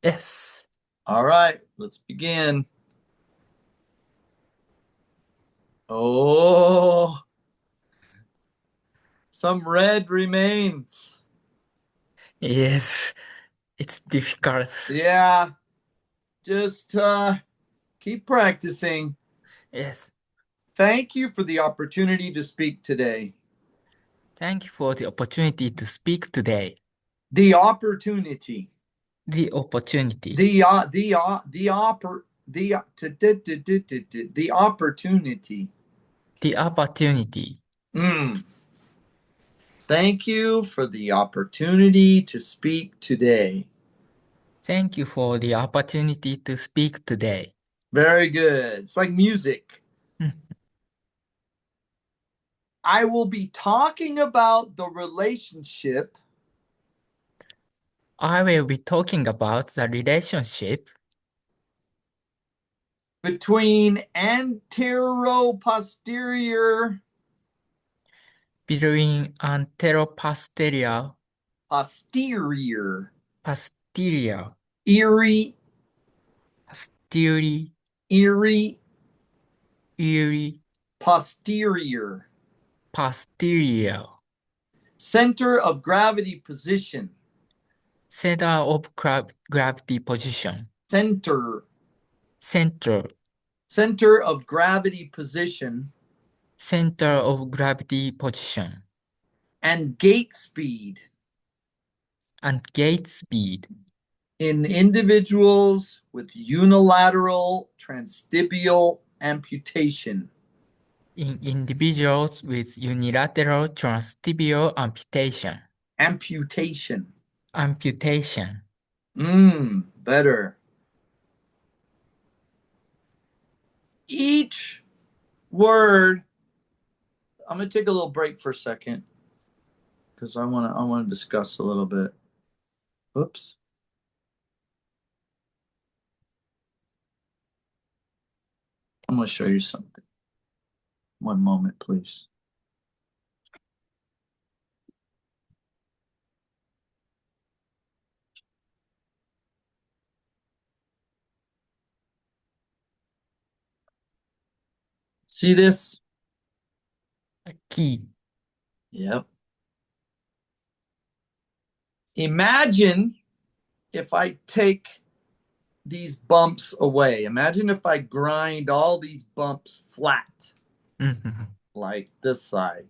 Yes. All right, let's begin. Oh, some red remains. Yes. It's difficult. Yeah, just keep practicing. Yes. Thank you for the opportunity to speak today. Thank you for the opportunity to speak today. The opportunity. The opportunity. The opportunity. The opportunity. Mm. Thank you for the opportunity to speak today. Thank you for the opportunity to speak today. Very good. It's like music. Hmm. I will be talking about the relationship I will be talking about the relationship between anteroposterior between anteroposterior, posterior posterior, eerie posterior, eerie eerie, posterior posterior, center of gravity position center of gravity position, center center, center of gravity position center of gravity position, and gate speed and gate speed in individuals with unilateral transtibial amputation. in individuals with unilateral transtibial amputation. Amputation. Amputation. Better. Each word. I'm gonna take a little break for a second because I wanna discuss a little bit. Oops. I'm gonna show you something. One moment, please. See this? Key. Yep. Imagine if I take these bumps away. Imagine if I grind all these bumps flat, Mhm. like this side.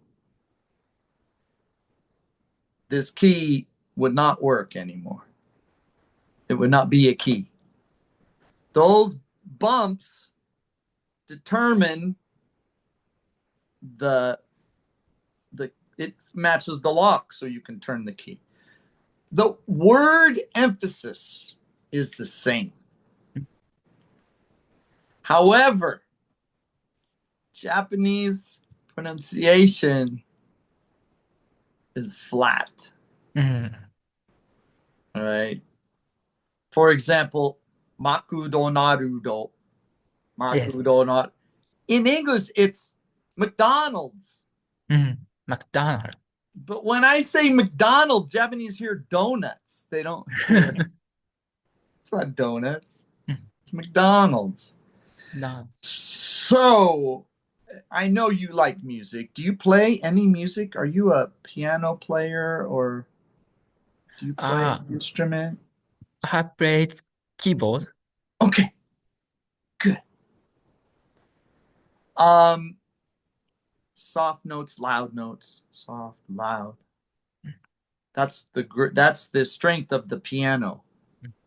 This key would not work anymore. It would not be a key. Those bumps determine the it matches the lock so you can turn the key. The word emphasis is the same. However, Japanese pronunciation is flat. Mhm. All right. For example, makudo narudo. Yes. Makudo not. In English, it's McDonald's. Mhm. McDonald. But when I say McDonald's, Japanese hear donuts. They don't hear, it's not donuts, it's McDonald's. No. So I know you like music. Do you play any music? Are you a piano player or do you play Uh, an instrument? I have played keyboard. Okay, good. Um, soft notes, loud notes, soft, loud. That's the strength of the piano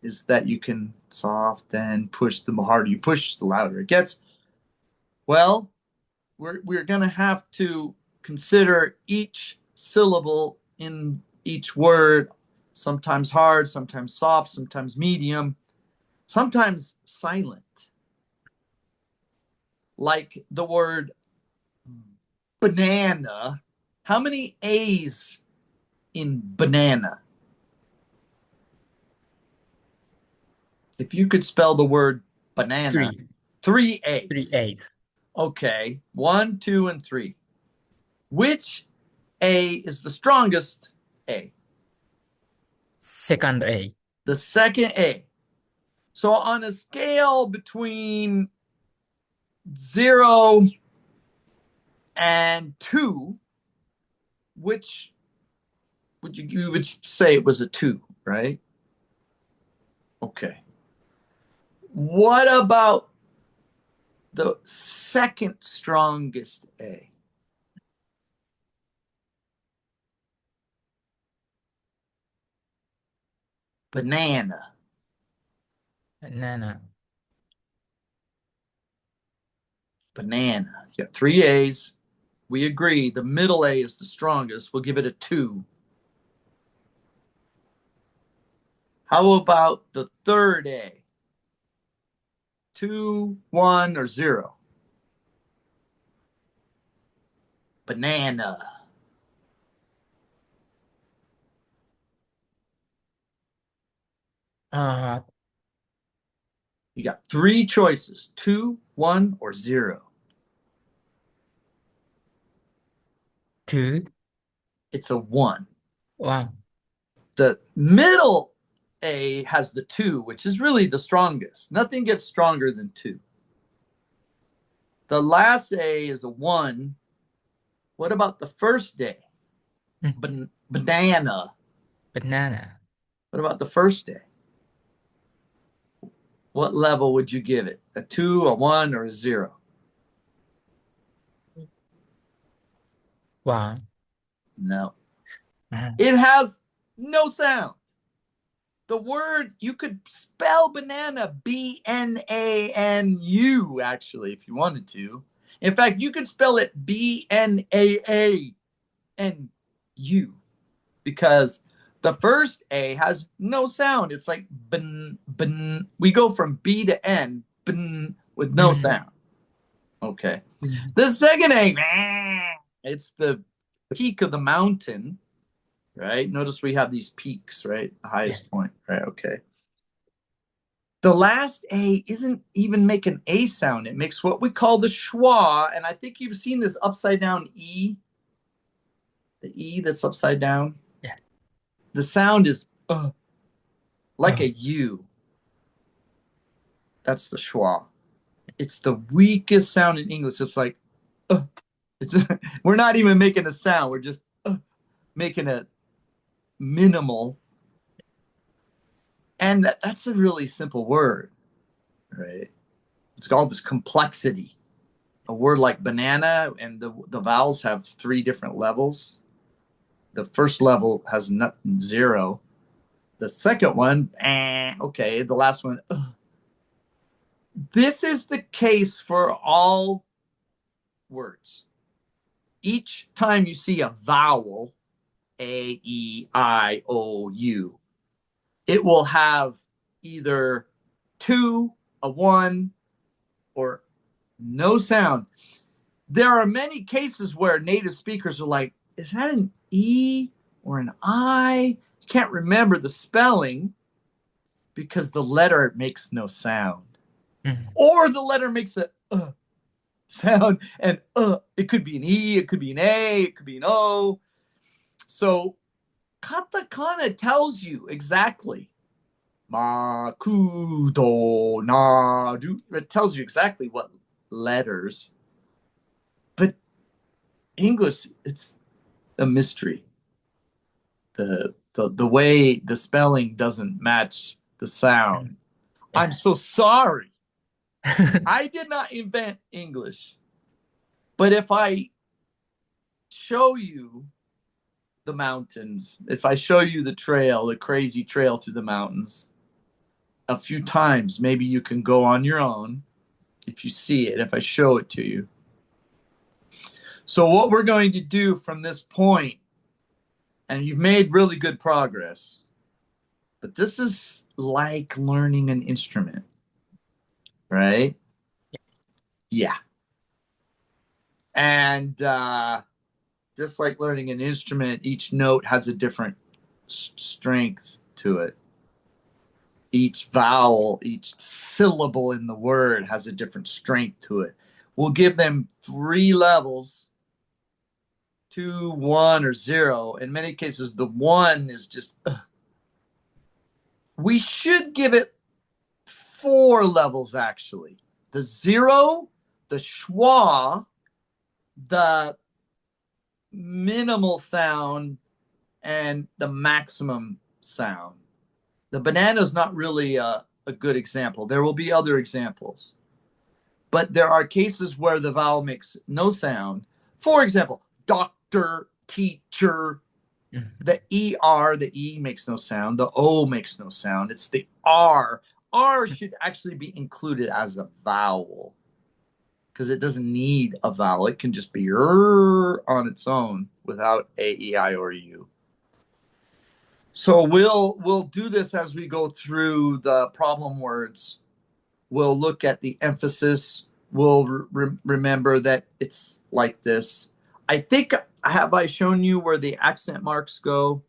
is that you can soft and push the harder you push, the louder it gets. Well, we're going to have to consider each syllable in each word, sometimes hard, sometimes soft, sometimes medium, sometimes silent. Like the word banana. How many A's in banana? If you could spell the word banana, Three. three Three A's. eight. Okay, one, two, and three. Which A is the strongest A? Second A. The second A. So on a scale between 0 and 2, which you would say it was a 2, right? Okay. What about the second strongest A? Banana. Banana. Banana. You got three A's. We agree the middle A is the strongest. We'll give it a 2. How about the third A? 2, 1, or 0? Banana. Uh, You got three choices: 2, 1, or 0. 2, It's a 1. 1. The middle A has the 2, which is really the strongest. Nothing gets stronger than 2. The last A is a 1. What about the first A? Mm, Banana. Banana. What about the first A? What level would you give it? A 2, a 1, or a 0? 1. No. Uh, It has no sound. The word, you could spell banana Bnanu, actually, if you wanted to. In fact, you could spell it Bnaa-N-U, because the first A has no sound. It's like bin, bin. We go from B to N, bin, with no mm, sound. Okay. mm. The second A, it's the peak of the mountain, right? Notice we have these peaks, right? The Yeah. highest point, right? Okay. The last A isn't even make an A sound. It makes what we call the schwa. And I think you've seen this upside down E, the E that's upside down. Yeah. The sound is like Uh, a U. That's the schwa. It's the weakest sound in English. It's like, it's, we're not even making a sound. We're just making a minimal. And that's a really simple word, right? It's called this complexity. A word like banana and the vowels have three different levels. The first level has 0. The second one, okay. The last one, ugh. This is the case for all words. Each time you see a vowel, A, E, I, O, U, it will have either 2, a 1, or no sound. There are many cases where native speakers are like, is that an E or an I? You can't remember the spelling because the letter makes no sound. mm, Or the letter makes a sound, and it could be an E, it could be an A, it could be an O. So katakana tells you exactly. Makudo nadu. It tells you exactly what letters. But English, it's a mystery. The way the spelling doesn't match the mm. sound. I'm Yeah. so sorry. I did not invent English. But if I show you the mountains, if I show you the trail, the crazy trail through the mountains, a few times, maybe you can go on your own if you see it, if I show it to you. So, what we're going to do from this point, and you've made really good progress, but this is like learning an instrument, right? Yeah. And just like learning an instrument, each note has a different strength to it. Each vowel, each syllable in the word has a different strength to it. We'll give them three levels: 2, 1, or 0. In many cases, the 1 is just, we should give it four levels actually: the zero, the schwa, the minimal sound, and the maximum sound. The banana is not really a good example. There will be other examples, but there are cases where the vowel makes no sound. For example, doctor, teacher. Mhm. The ER, the E makes no sound. The O makes no sound. It's the R. R should actually be included as a vowel because it doesn't need a vowel. It can just be on its own without A, E, I, or U. So we'll do this as we go through the problem words. We'll look at the emphasis. We'll remember that it's like this. I think, have I shown you where the accent marks go?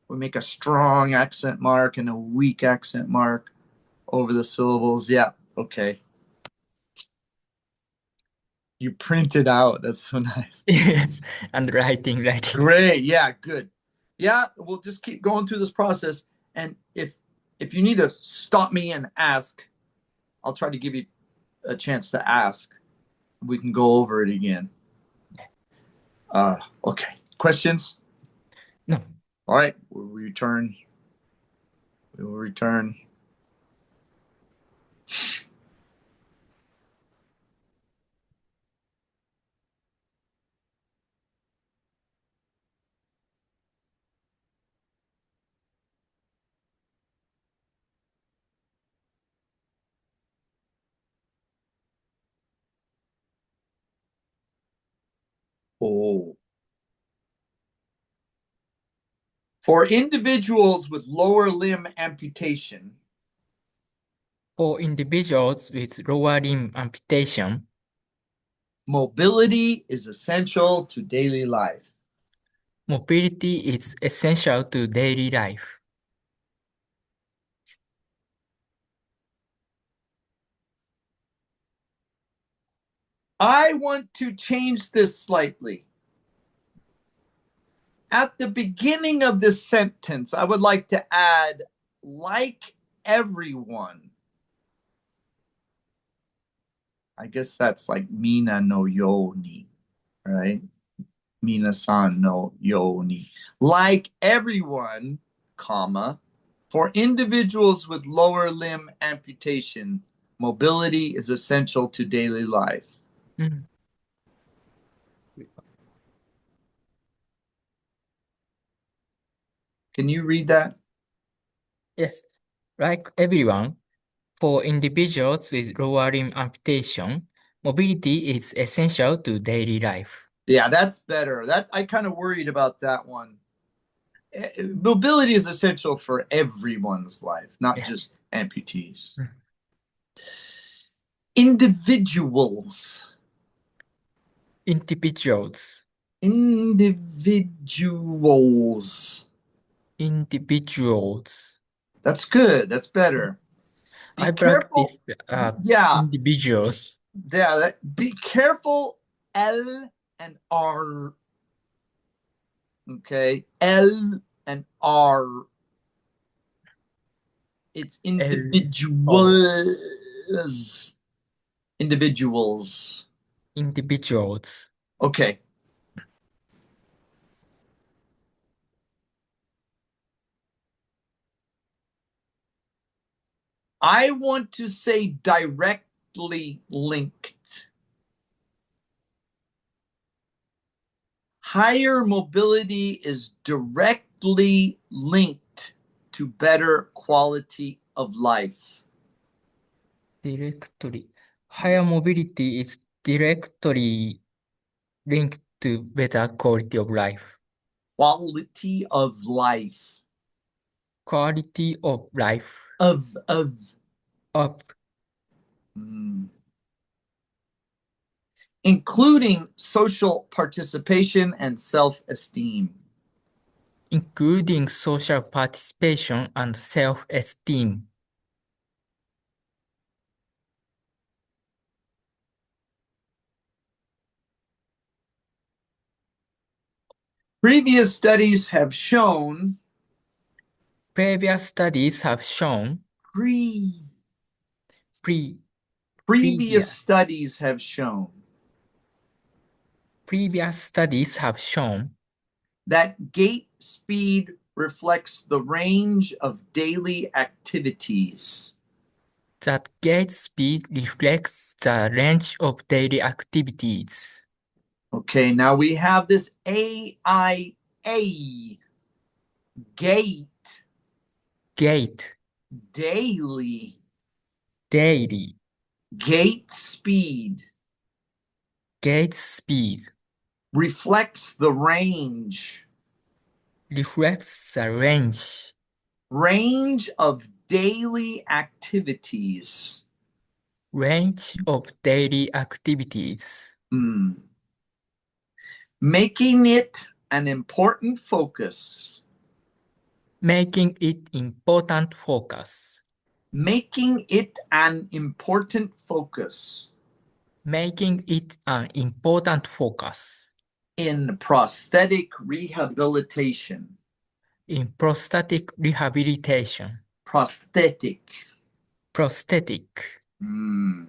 We make a strong accent mark and a weak accent mark over the syllables. Yeah, okay. You print it out. That's so nice. Yes, and writing. Great. Yeah, good. Yeah, we'll just keep going through this process. And if you need to stop me and ask, I'll try to give you a chance to ask. We can go over it again. Okay. Questions? No. All right. We'll return. We will return. Oh. For individuals with lower limb amputation, For individuals with lower limb amputation, mobility is essential to daily life. mobility is essential to daily life. I want to change this slightly. At the beginning of this sentence, I would like to add, like everyone. I guess that's like Mina no Yoni, right? Mina-san no Yoni. Like everyone, comma, for individuals with lower limb amputation, mobility is essential to daily life. Mhm. Can you read that? Yes, like everyone, for individuals with lower limb amputation, mobility is essential to daily life. Yeah, that's better. That I kind of worried about that one. Mobility is essential for everyone's life, not Yeah. just amputees. Mm. Individuals. Individuals. Individuals. Individuals. That's good. That's better. Be I careful. practice Yeah, individuals. yeah. Be careful. L and R. Okay, L and R. It's L O individuals. Individuals. individuals. Okay. I want to say directly linked. Higher mobility is directly linked to better quality of life. Directly. Higher mobility is directly linked to better quality of life. Quality of life. Quality of life. Of. Of Mm. Including social participation and self esteem. including social participation and self-esteem. Previous studies have shown Previous studies have shown pre Pre Previous previous studies have shown previous studies have shown that gait speed reflects the range of daily activities. that gate speed reflects the range of daily activities. Okay, now we have this AIA, gait, Gate, daily, daily, gait speed gate speed reflects the reflects the range of daily activities. range of daily activities, Mm. Making it an important focus. making it important focus, Making it an important focus making it an important focus in prosthetic rehabilitation. in prosthetic rehabilitation, Prosthetic. prosthetic Mm.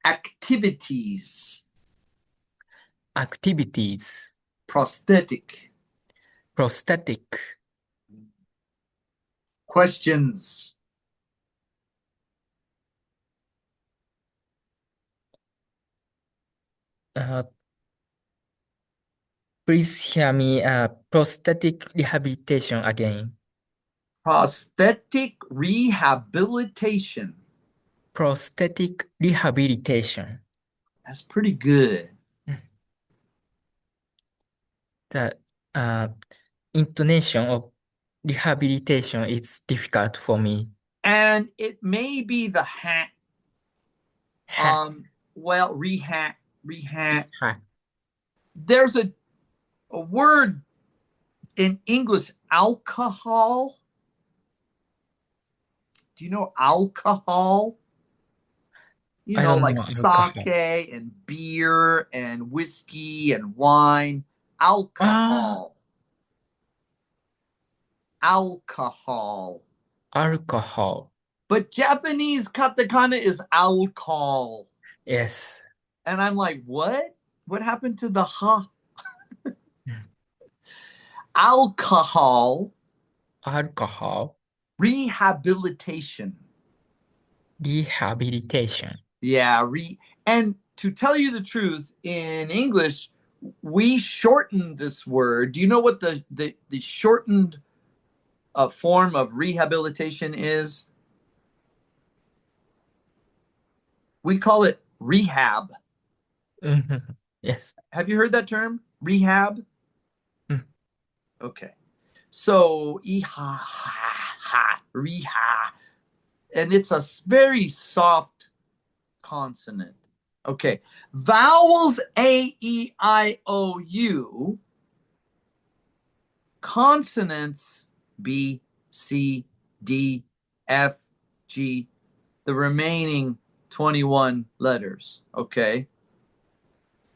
Activities. activities, Prosthetic. prosthetic. Questions. Uh, Please hear me prosthetic rehabilitation again. Prosthetic rehabilitation. Prosthetic rehabilitation. That's pretty good. The uh, intonation of rehabilitation is difficult for me. And it may be the hat. Ha, Well, rehab. ha. There's a word in English, alcohol. Do you know alcohol? You I know, don't like know alcohol. sake and beer and whiskey and wine. Ah, Alcohol. Alcohol. alcohol. But Japanese katakana is alcohol. Yes. And I'm like, what? What happened to the ha? Alcohol Alcohol rehabilitation. rehabilitation. Yeah, and to tell you the truth, in English, we shortened this word. Do you know what the shortened form of rehabilitation is? We call it rehab. Mhm. Yes. Have you heard that term? Rehab? Mm, Okay. So, iha, ha, ha, rehab. And it's a very soft consonant. Okay. Vowels A, E, I, O, U. Consonants B, C, D, F, G. The remaining 21 letters. Okay.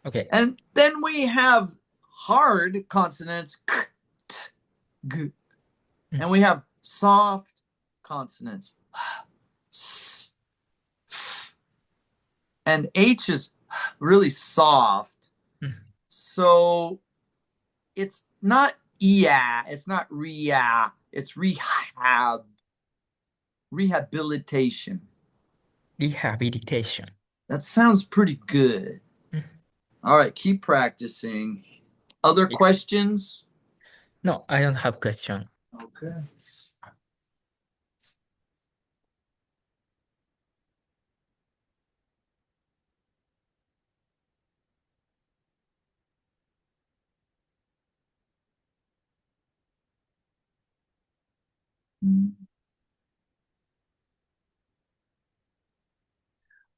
okay. And then we have hard consonants k, t, g. Mm, And we have soft consonants s, f. And H is really soft. mm. So it's not yeah, it's not ria, it's rehab, rehabilitation. Rehabilitation. That sounds pretty good. Mm, All right, keep practicing. Other yeah. questions? No, I don't have question. Okay.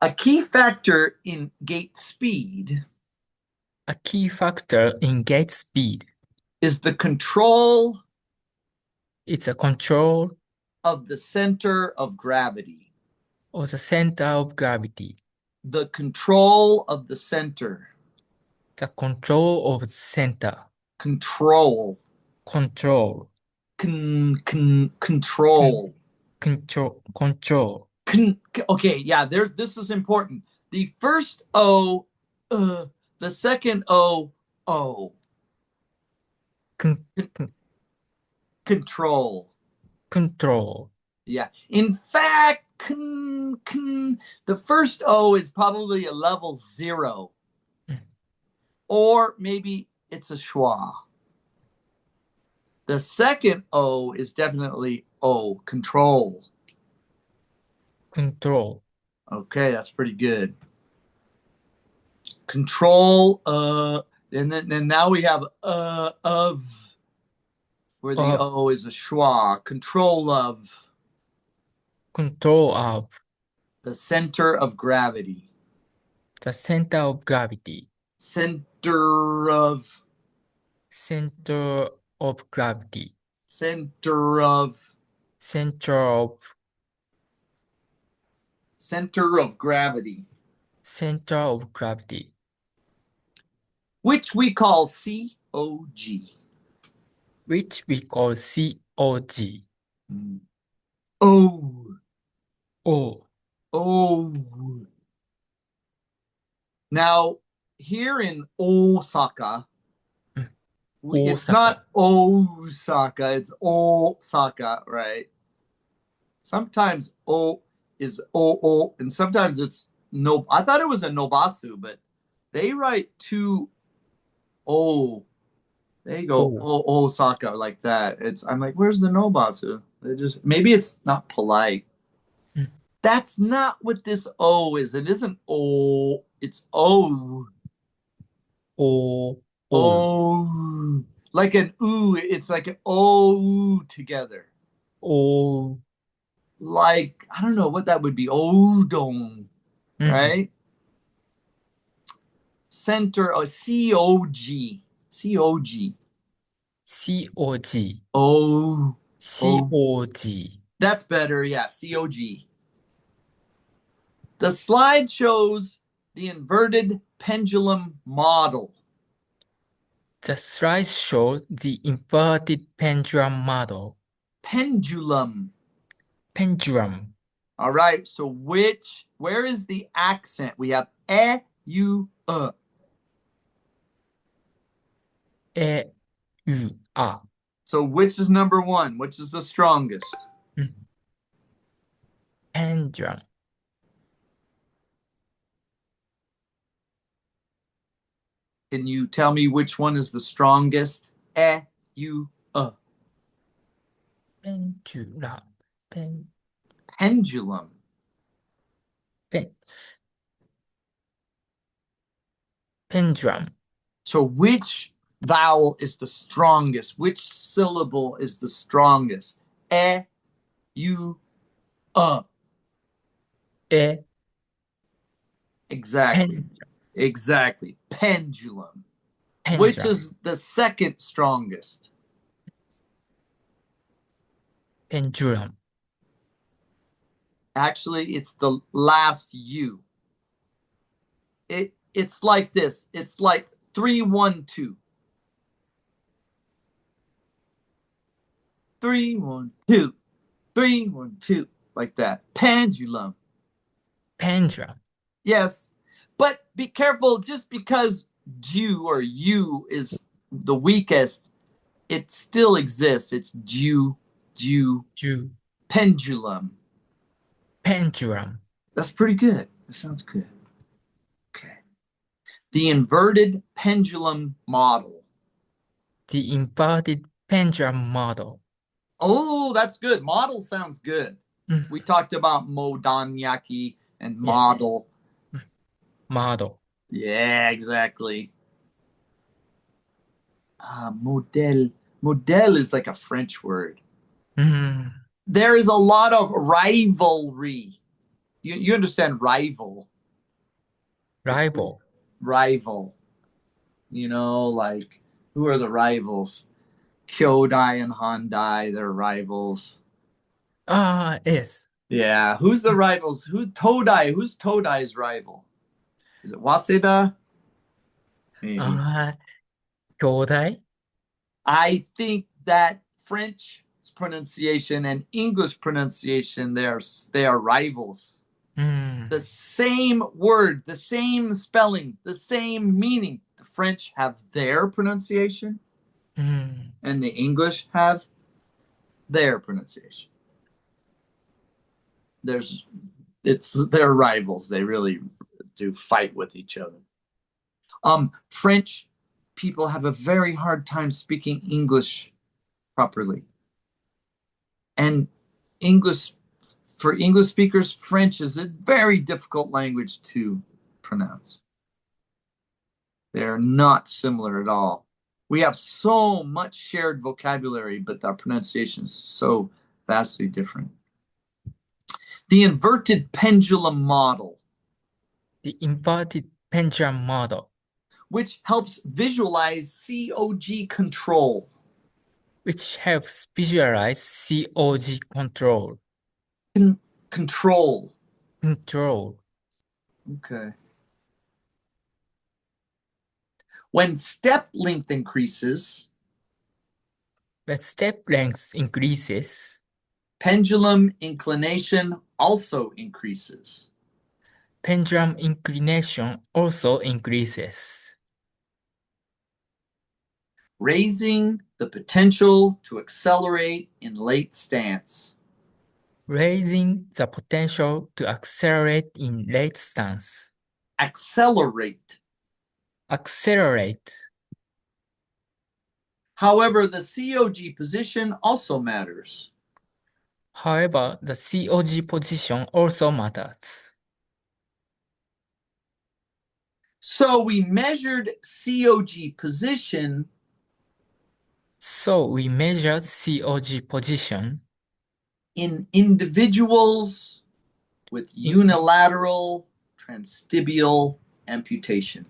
A key factor in gait speed A key factor in gate speed is the control is the control of the center of gravity. of the center of gravity. The control of the center. The control of the center. Control. Control. Control. control. Okay, yeah, this is important. The first O, the second O, O. Con, Con- con- control. control. Yeah. In fact, the first O is probably a level 0. Mm. Or maybe it's a schwa. The second O is definitely O, control. Control. Okay, that's pretty good. Control, and now we have of, where the Of O is a schwa. Control of control of the center of gravity. the center of gravity. Center of, Center of gravity. center of, Center of center of gravity, center of gravity. which we call COG. Which we call COG. Oh, O. oh. Now, here in Osaka, Mm. it's Osaka. not Osaka, it's Osaka, right? Sometimes O is O, and sometimes it's no. I thought it was a Nobasu, but they write two O. They go O. Osaka like that. I'm like, where's the Nobasu? They just, maybe it's not polite. Mm. That's not what this O is. It isn't O. It's O. O. O. Oh, like an ooh. It's like an oh together. O. Like, I don't know what that would be. Odon, Mhm. right? Center, COG. COG. COG. Oh, oh. COG. That's better. Yeah, COG. The slide shows the inverted pendulum model. The slide shows the inverted pendulum model. Pendulum. Pendulum. All right. So where is the accent? We have u, E. U. A. So which is number one? Which is the strongest? Mm. Pendulum. Can you tell me which one is the strongest? U, Pendulum. Pen, pendulum. pen, pendulum. So which vowel is the strongest? Which syllable is the strongest? U, E. Exactly. Pen, Exactly. Pendulum. Which pendulum. is the second strongest? Pendulum. Actually, it's the last U. It's like this. It's like 3-1-2. 3-1-2. 3-1-2. Like that. Pendulum. Pendulum. Yes. But be careful, just because Jew or you is the weakest, it still exists. It's Jew, Ju. pendulum. Pendulum. That's pretty good. That sounds good. Okay. The inverted pendulum model. The inverted pendulum model. Oh, that's good. Model sounds good. Mm. We talked about modanyaki and Yeah. model. Mm. Model. Yeah, exactly. Model. Model is like a French word. Mm. There is a lot of rivalry. You understand rival. Rival. Rival. Like, who are the rivals? Kyodai and Hyundai, they're rivals. Ah, yes. Yeah, who's the rivals? Who's Todai's rival? Is it Waseda? Maybe. Ah, 兄弟 I think that French pronunciation and English pronunciation, they are rivals. う The ん。same word, the same spelling, the same meaning. The French have their pronunciation, うん。and the English have their pronunciation. There's they're rivals. They really do fight with each other. French people have a very hard time speaking English properly, and English for English speakers, French is a very difficult language to pronounce. They're not similar at all. We have so much shared vocabulary, but our pronunciation is so vastly different. The inverted pendulum model, The inverted pendulum model, which helps visualize COG control. which helps visualize COG control. Control. Control. Okay. When step length increases, When step length increases, pendulum inclination also increases. pendulum inclination also increases, Raising the potential to accelerate in late stance. raising the potential to accelerate in late stance. Accelerate. Accelerate. However, the COG position also matters. However, the COG position also matters. So we measured COG position So we measured COG position in individuals with in, unilateral transtibial amputation.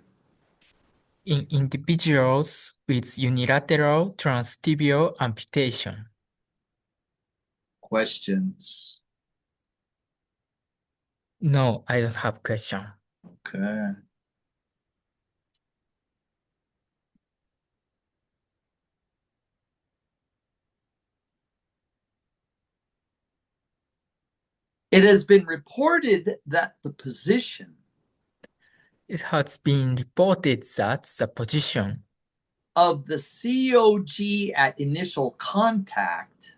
in individuals with unilateral transtibial amputation. Questions? No, I don't have question. Okay. It has been reported that the position It has been reported that the position of the COG at initial contact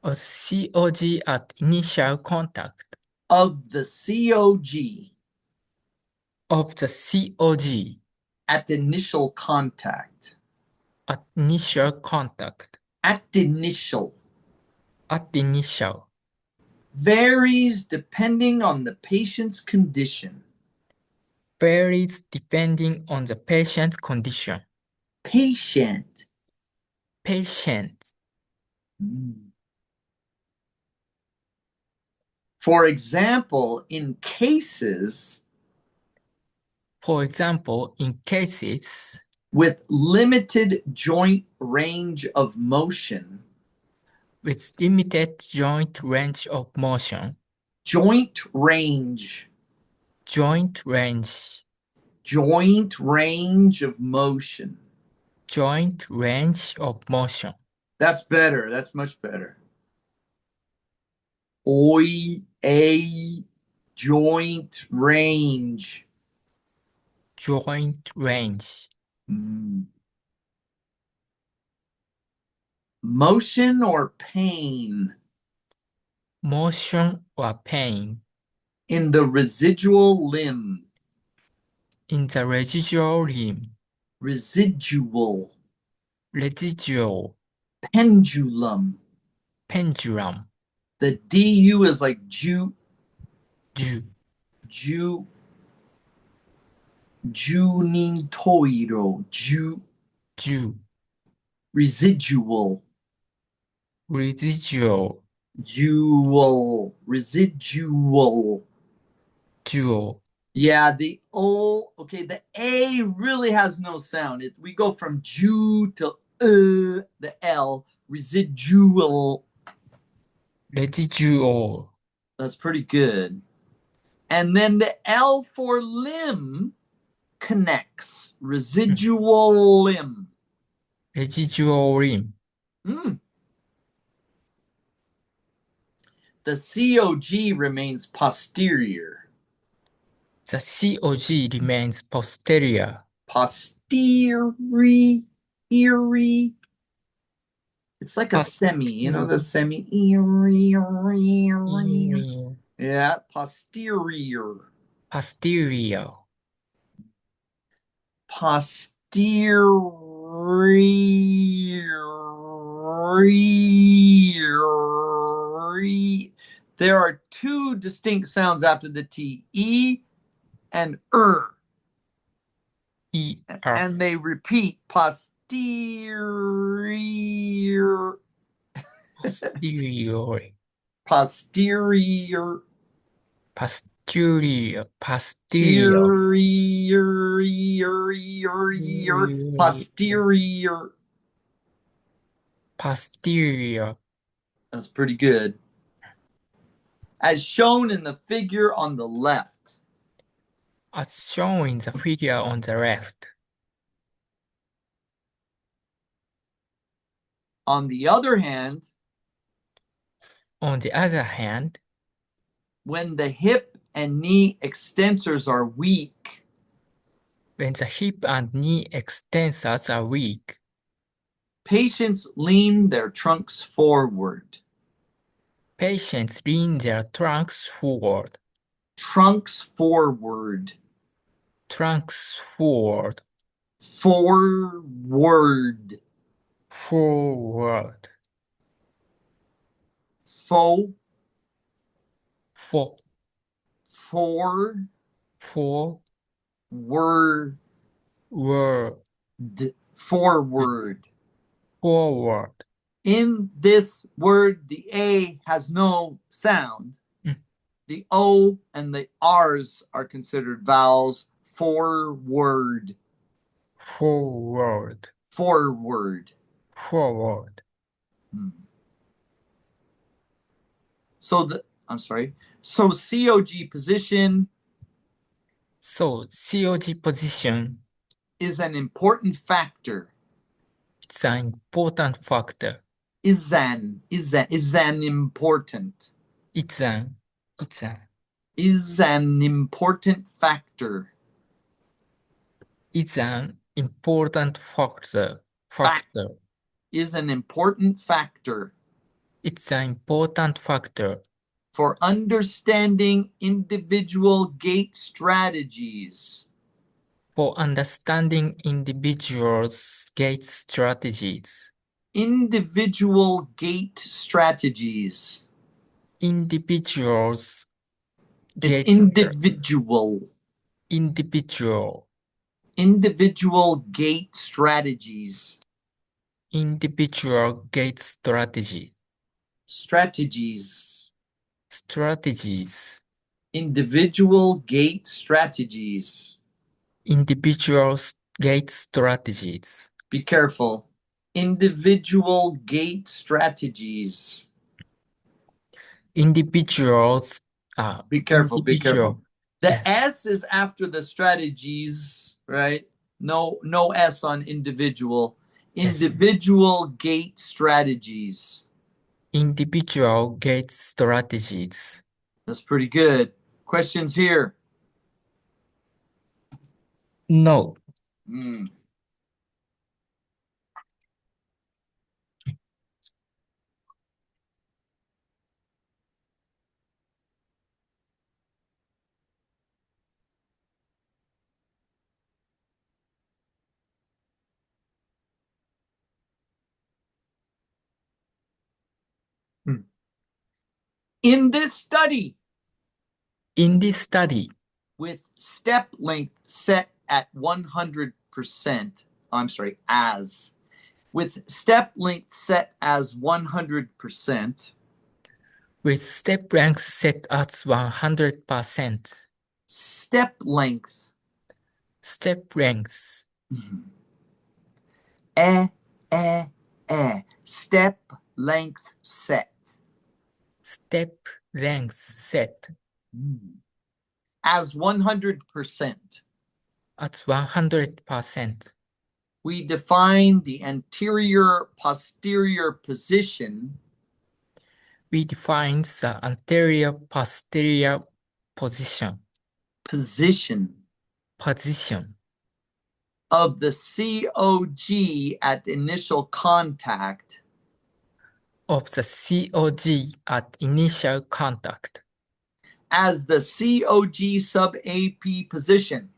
of COG at initial contact of the COG of the COG at initial contact at initial contact at initial at initial varies depending on the patient's condition. varies depending on the patient's condition. Patient. Patient, For example, in cases for example, in cases with limited joint range of motion, with limited joint range of motion, joint range, joint range, joint range of motion. joint range of motion, That's better. That's much better. A joint range. joint range, Motion or pain motion or pain in the residual limb. in the residual limb, Residual. residual, Pendulum. pendulum, The DU is like ju, ju, junintoiro, ju, residual, residual, residual. dual, Yeah, the the A really has no sound. We go from Jew to the L, residual. residual, That's pretty good. And then the L for limb connects, residual limb. residual limb, Mm. The COG remains posterior. The COG remains posterior. Posterior. It's like a semi, you know, the semi. Yeah, posterior. Posterior. Posterior. There are two distinct sounds after the T, E and ER. and they repeat posterior, Posterior. posterior, Posterior. Posterior. posterior, posterior. Posterior. That's pretty good. As shown in the figure on the left. As shown in the figure on the left. On the other hand, On the other hand, when the hip and knee extensors are weak, when the hip and knee extensors are weak, patients lean their trunks forward. patients lean their trunks forward. Trunks forward. Trunks forward. Forward. Forward. Fo. For. For. For. Word. Word. Forward. Forward. In this word, the A has no sound. Mm. The O and the R's are considered vowels. Forward. Forward. Forward. Forward. Hmm. I'm sorry. So COG position So, COG position is an important factor. is an important factor. Is an important. It's an, it's an, Is an important factor. it's an important factor. Fact Factor. is an important factor It's an important factor for understanding individual gait strategies. for understanding individuals' gait strategies. Individual gait strategies. Individuals' It's gait, individual. individual, Individual gait strategies. individual gait strategy, Strategies. strategies, Individual gait strategies. individual gait strategies, Be careful. Individual gait strategies. individuals, Be careful. Be careful. individual, The yes, S is after the strategies, right? No S on individual. yes, Individual gait strategies. individual gait strategies. That's pretty good. Questions here? No. Mm. In this study, In this study, with step length set at 100%, I'm sorry, as with step length set as 100%, with step length set at 100%, step length, step length, eh, step length set step length set as 100%. at 100%. We define the anterior-posterior position We define the anterior-posterior position position of the COG at initial contact of the COG at initial contact as the COG sub AP position.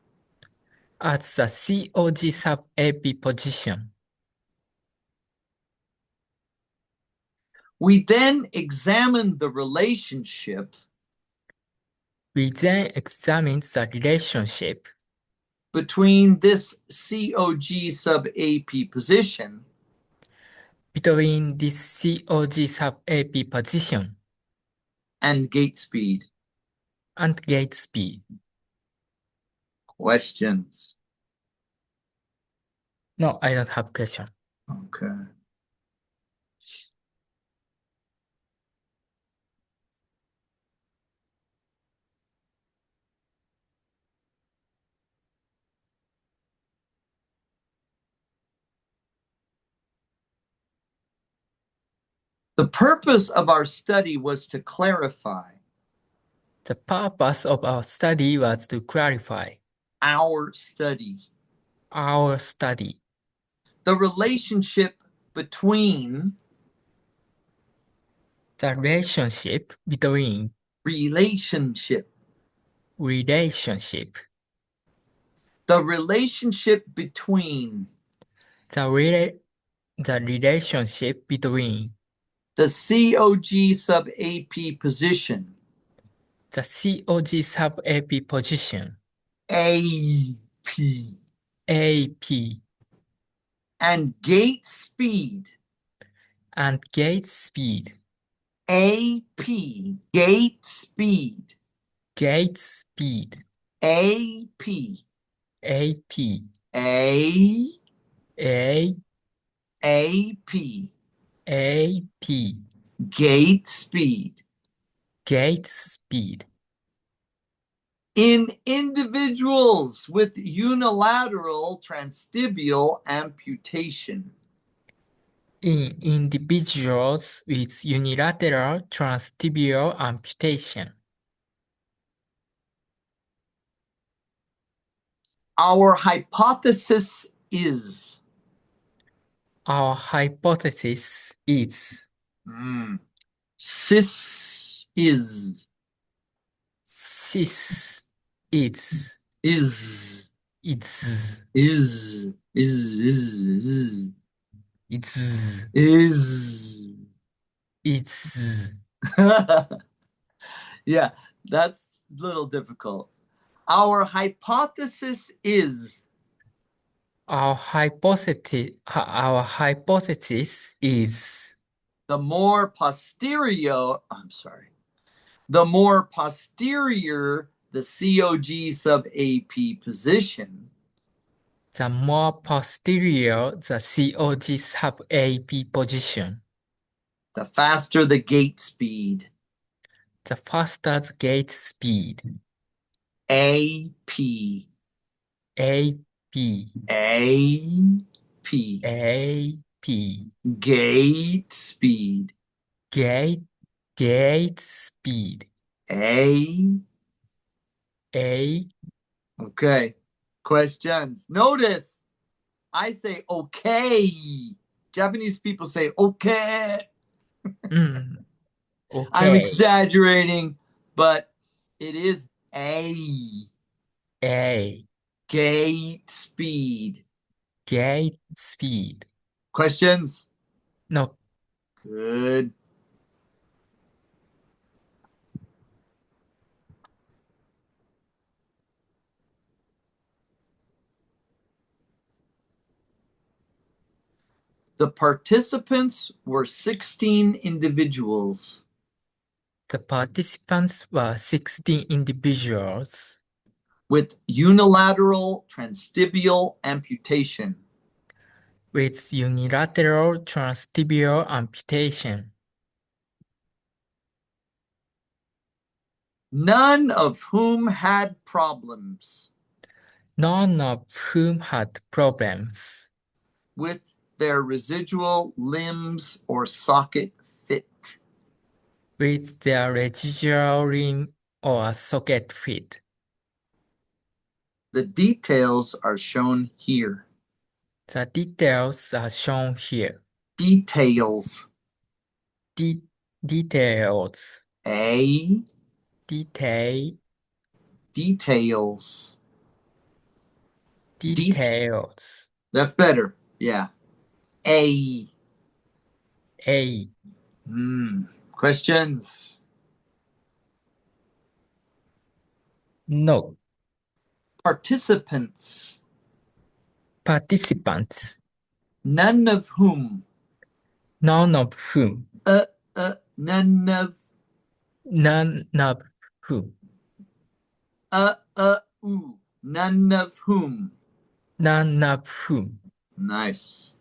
at the COG sub-AP position. We then examine the relationship We then examine the relationship between this COG sub AP position between this COG sub-AP position and gate speed. and gate speed. Questions? No, I don't have question. Okay. The purpose of our study was to clarify The purpose of our study was to clarify our study, our study, the relationship between the relationship between relationship, relationship, the relationship between the relationship between the COG sub AP position, the COG sub-AP position, AP, AP, and gate speed, and gate speed, AP, gate speed, gate speed, AP, AP, A, A, AP, AP, gate speed. gate speed. In individuals with unilateral transtibial amputation. In individuals with unilateral transtibial amputation. Our hypothesis is Our hypothesis is cis is cis is is is is is is is is yeah, that's a little difficult. Our hypothesis is our hypothesis is the more posterior, I'm sorry, the more posterior the COG sub AP position, the more posterior the COG sub-AP position, the faster the gate speed. the faster the gate speed. AP, AP, AP, AP, gate speed. gate speed. A. A. Okay. Questions. Notice I say okay. Japanese people say okay. I'm Okay. exaggerating, but it is A. A. Gate speed. Gate speed. Questions? No. Good. The participants were 16 individuals The participants were 16 individuals with unilateral transtibial amputation. with unilateral transtibial amputation, None of whom had problems. none of whom had problems. with their residual limbs or socket fit. with their residual limb or socket fit. The details are shown here. The details are shown here. Details. De- details. A. Detail. Details. Details. That's better. Yeah. A. A. Questions? No. Participants. Participants. None of whom. None of whom. None of. None of whom. Ooh. None of whom. None of whom. Nice.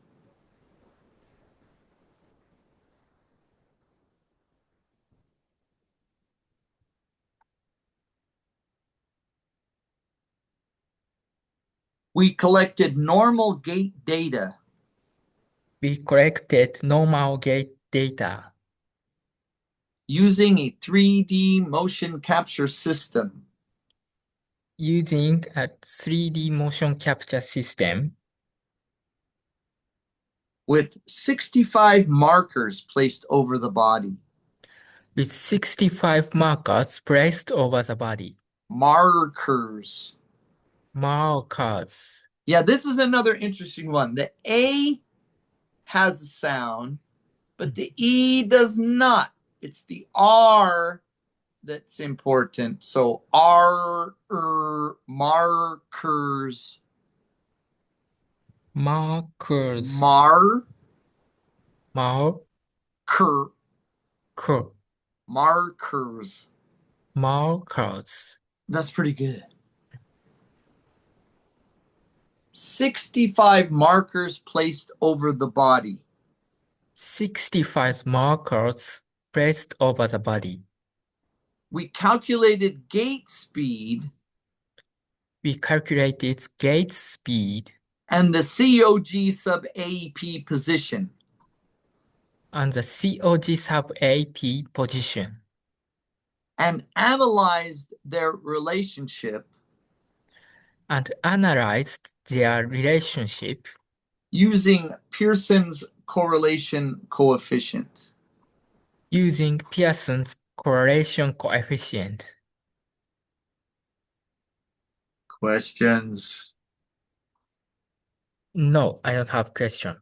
We collected normal gait data We collected normal gait data using a 3D motion capture system using a 3D motion capture system with 65 markers placed over the body. with 65 markers placed over the body. Markers. Markers. Yeah, this is another interesting one. The A has a sound, but the E does not. It's the R that's important. So markers. Markers. Marker. Marker. Markers. Markers. That's pretty good. 65 markers placed over the body. 65 markers placed over the body. We calculated gait speed We calculated gait speed and the COG sub AP position and the COG sub AP position and analyzed their relationship and analyzed their relationship using Pearson's correlation coefficient. using Pearson's correlation coefficient. Questions? No, I don't have question.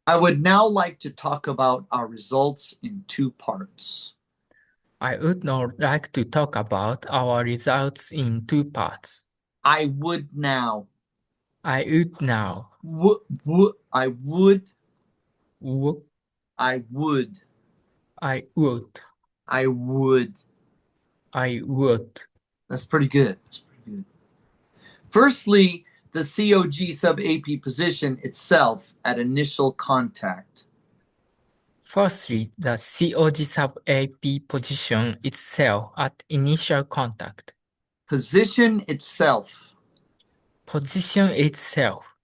I would now like to talk about our results in two parts. I would now like to talk about our results in two parts. I would now. I would now. I would. W- I would. I would. I would. I would. That's pretty good. That's pretty good. Firstly, the COG sub AP position itself at initial contact. Firstly, the COG sub AP position itself at initial contact. Position itself. Position itself.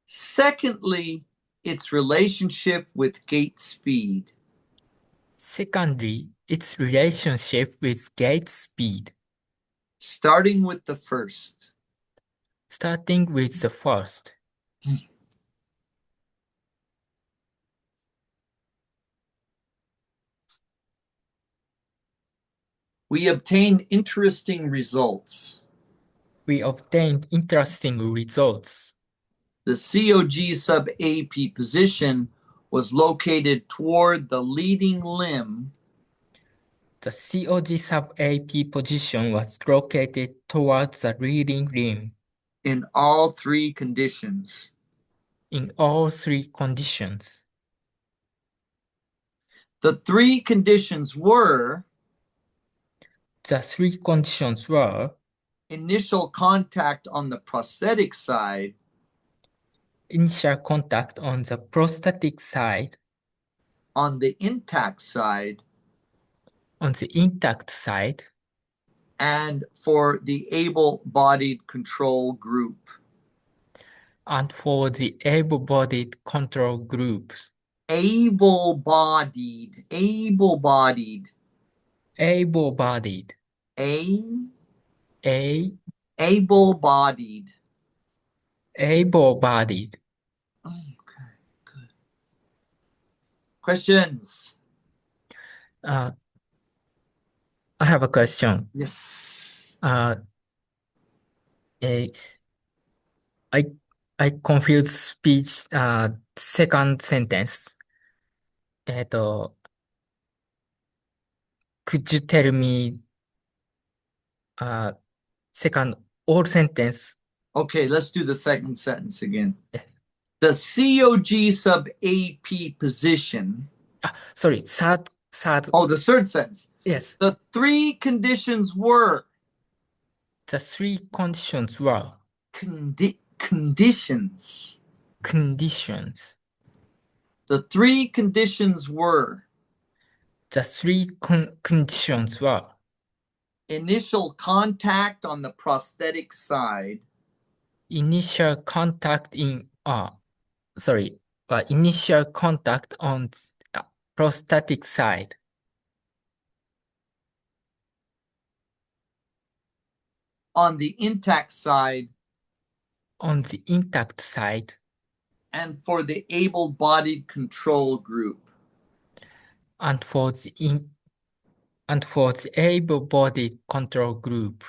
Secondly, its relationship with gait speed. Secondly, its relationship with gait speed. Starting with the first. Starting with the first. We obtained interesting results. We obtained interesting results. The COG sub AP position was located toward the leading limb. The COG sub AP position was located towards the leading limb In all three conditions. in all three conditions. The three conditions were The three conditions were initial contact on the prosthetic side initial contact on the prosthetic side, on the intact side, on the intact side, and for the able-bodied control group. and for the able-bodied control groups. Able-bodied, able-bodied, Able-bodied, a a able-bodied. able-bodied. Okay, good. Questions? Uh, I have a question. Yes. Uh, eh, I I confused speech second sentence. could you tell me uh, second all sentence? Okay, let's do the second sentence again. Eh, The COG sub AP position. sorry, third, Oh, the third sentence. yes. The three conditions were The three conditions were conditions. conditions. The three conditions were The three conditions were initial contact on the prosthetic side, initial contact sorry, initial contact on uh, prosthetic side, on the intact side, on the intact side, and for the able bodied control group. and for the and for the able-bodied control group.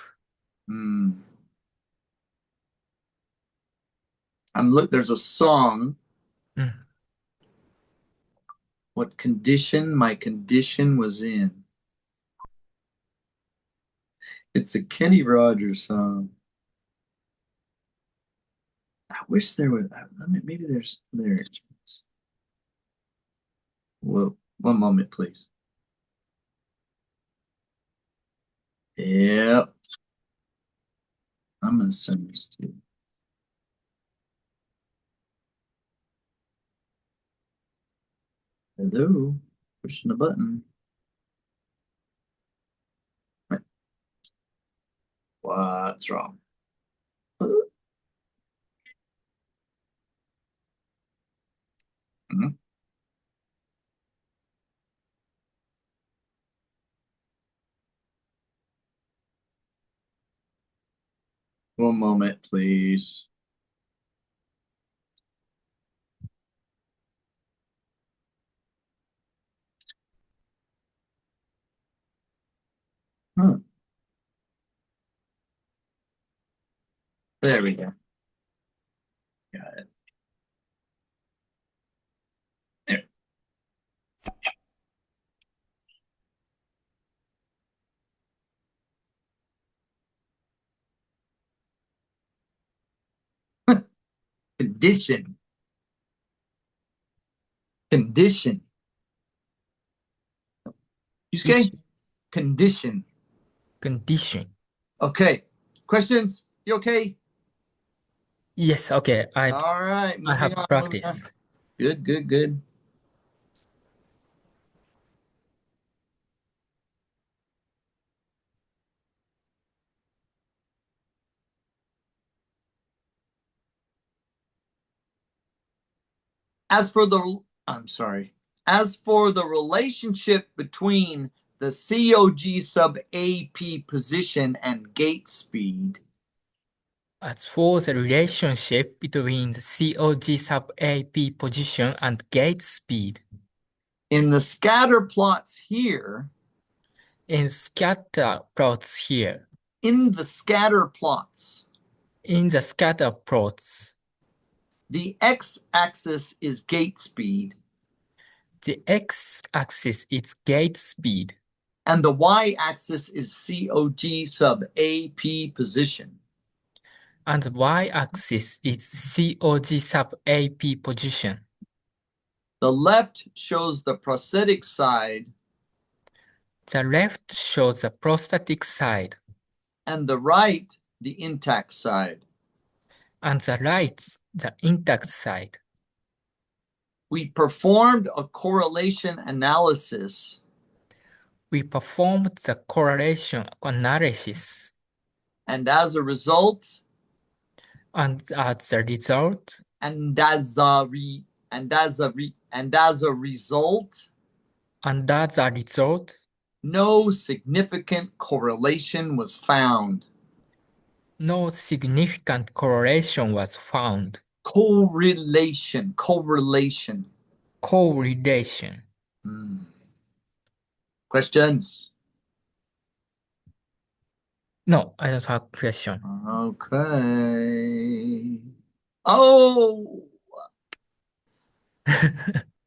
Hmm. There's a song. Mm. What condition my condition was in. It's a Kenny Rogers song. I wish there was. Maybe there's lyrics. Whoa, one moment, please. Yep, I'm gonna send this to you. Hello, pushing the button. What's wrong? Mhm. One moment, please. Huh, there we go. Got it. There. Condition. Condition. Yusuke? Condition. Condition. Okay. Questions? You okay? Yes, okay. All right. I Moving have on. Moving on. practiced. Good, good, good. As for the, I'm sorry. As for the relationship between the COG sub AP position and gate speed, As for the relationship between the COG sub AP position and gate speed, in the scatter plots here, in scatter plots here, in the scatter plots, in the scatter plots, the x-axis is gate speed the x-axis is gate speed and the y-axis is COG sub AP position. and the y-axis is COG sub AP position. The left shows the prosthetic side, The left shows the prostatic side, and the right the intact side. and the right the intact side. We performed a correlation analysis We performed the correlation analysis, and as a result, and as a result, and as a re, and as a result, no significant correlation was found. no significant correlation was found. Correlation. Correlation. Questions? No, I don't have question. Okay. Oh,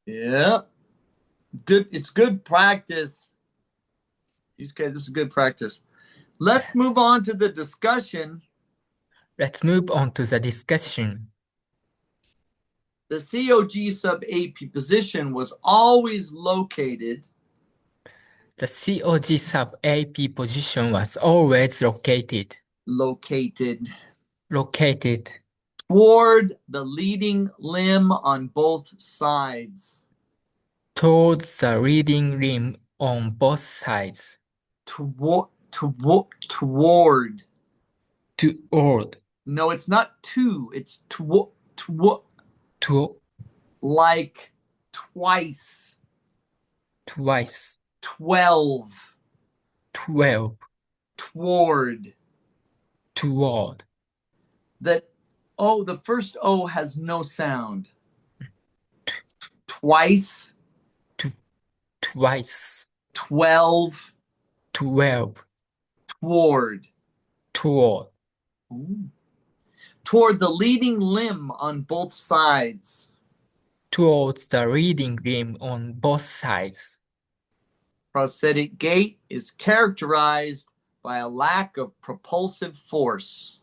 yeah. Good. It's good practice. Yusuke, this is good practice. Let's move on to the discussion. Let's move on to the discussion. The COG sub AP position was always located The COG sub AP position was always located toward the leading limb on both sides. towards the leading limb on both sides. Toward. Toward. No, it's not two. It's toward. To, Like twice. twice. 12. 12. Toward. Toward. That the first O has no sound. Twice. Twice. 12. 12. Toward. Toward. Ooh. Toward the leading limb on both sides. Towards the leading limb on both sides. Prosthetic gait is characterized by a lack of propulsive force.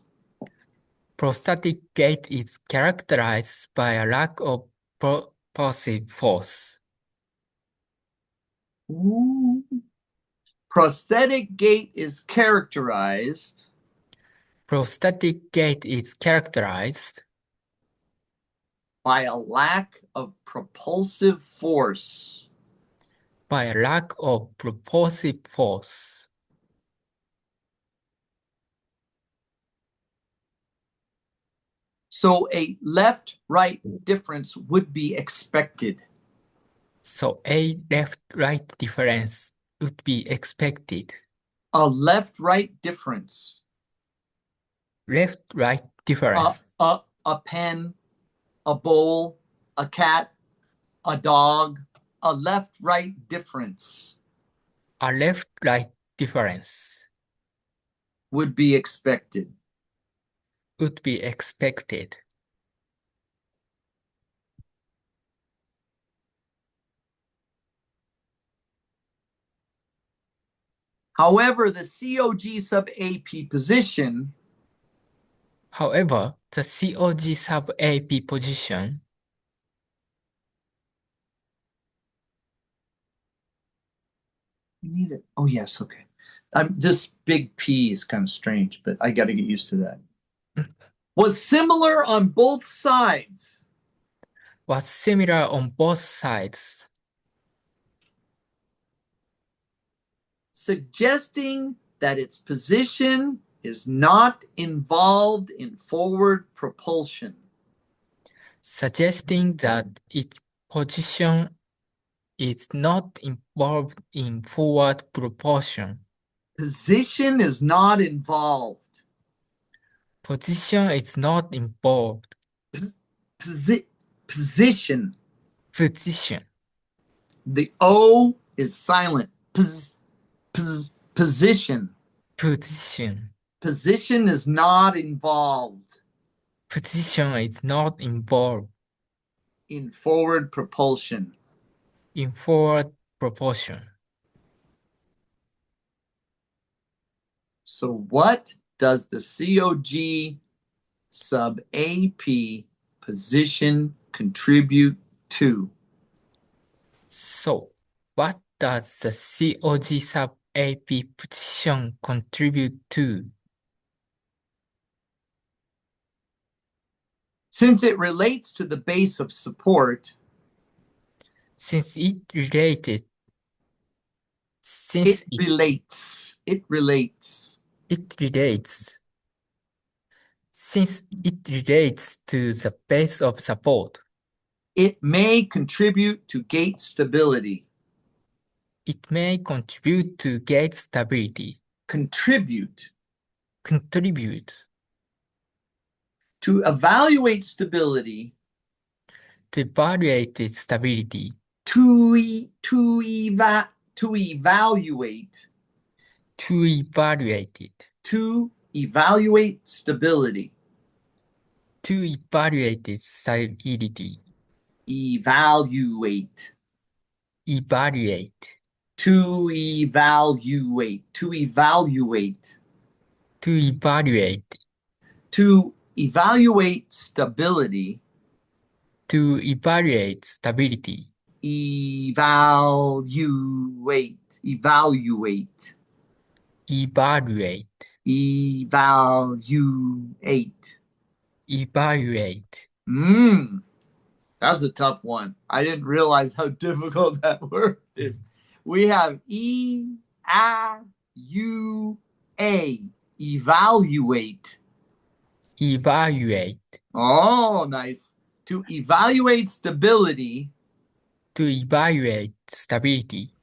Prostatic gait is characterized by a lack of propulsive force. Ooh. Prosthetic gait is characterized Prostatic gait is characterized by a lack of propulsive force. by a lack of propulsive force. So a left-right difference would be expected. So a left-right difference would be expected. A left-right difference. Left-right difference. A pen, a bowl, a cat, a dog. A left-right difference. A left-right difference Would be expected. would be expected. However, the COG sub AP position However, the COG sub AP position you need it. Oh, yes. Okay. This big P is kind of strange, but I got to get used to that. Was similar on both sides. was similar on both sides, suggesting that its position is not involved in forward propulsion. suggesting that its position is not involved in forward propulsion. Position is not involved. Position is not involved. Position. Position. The O is silent. Position. Position. Position is not involved Position is not involved in forward propulsion. in forward propulsion. So what does the COG sub AP position contribute to? So, what does the COG sub AP position contribute to? Since it relates to the base of support, Since it related, it since relates. It relates. it relates, since it relates to the base of support, It may contribute to gate stability. it may contribute to gate stability. Contribute. Contribute To evaluate stability, to evaluate its stability. to evaluate. To evaluate it. To evaluate stability. To evaluate its stability. Evaluate. Evaluate. To evaluate. To evaluate. To evaluate. To evaluate stability. To evaluate stability. Evaluate. Evaluate. Evaluate. Evaluate. Evaluate. That's a tough one. I didn't realize how difficult that word is. We have E-A-U-A. Evaluate. Evaluate. Oh, nice. To evaluate stability, To evaluate stability.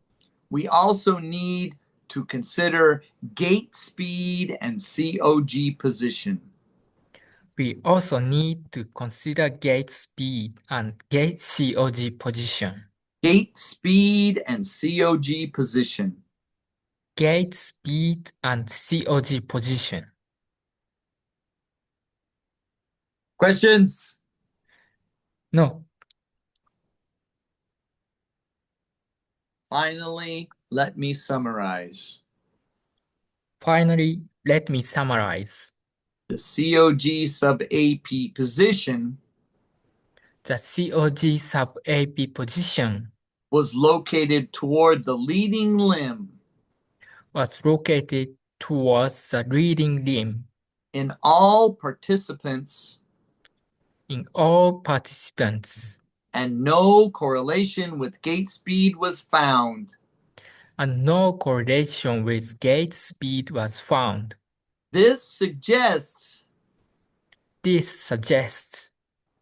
we also need to consider gate speed and COG position. We also need to consider gate speed and gate COG position. Gate speed and COG position. Gate speed and COG position. Questions? No. Finally, let me summarize. Finally, let me summarize. The COG sub AP position The COG sub AP position was located toward the leading limb was located towards the leading limb in all participants in all participants, and no correlation with gate speed was found. and no correlation with gate speed was found. This suggests This suggests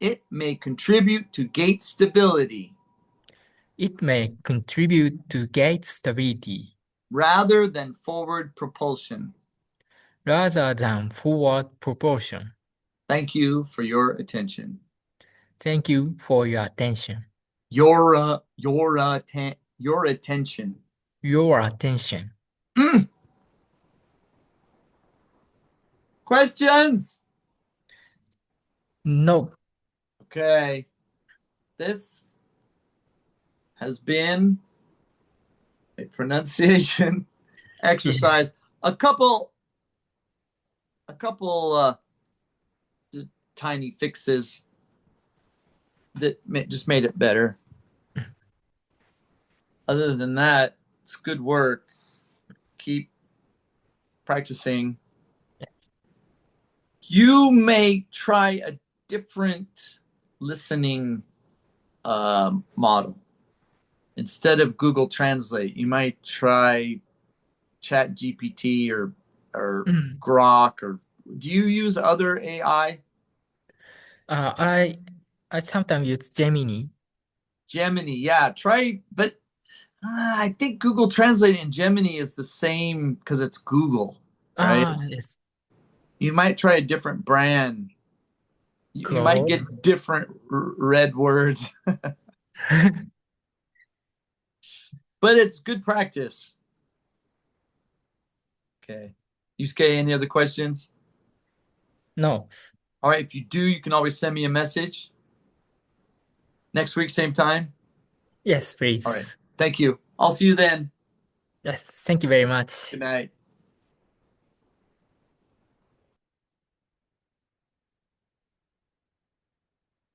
it may contribute to gate stability it may contribute to gate stability rather than forward propulsion. rather than forward propulsion. Thank you for your attention. Thank you for your attention. Your attention. Your attention. Questions? No. Okay. This has been a pronunciation exercise. A couple just tiny fixes that just made it better. Other than that, it's good work. Keep practicing. You may try a different listening model. Instead of Google Translate, you might try Chat GPT or Grok. Or do you use other AI? I sometimes use Gemini. Gemini, yeah. Try, but I think Google Translate and Gemini is the same because it's Google, right? Yes. You might try a different brand. You might Claude. get different red words, but it's good practice. Okay. Yusuke, any other questions? No. All right. If you do, you can always send me a message. Next week, same time. Yes, All right. please. Thank you. I'll see you then. Yes, thank you very much. Good night.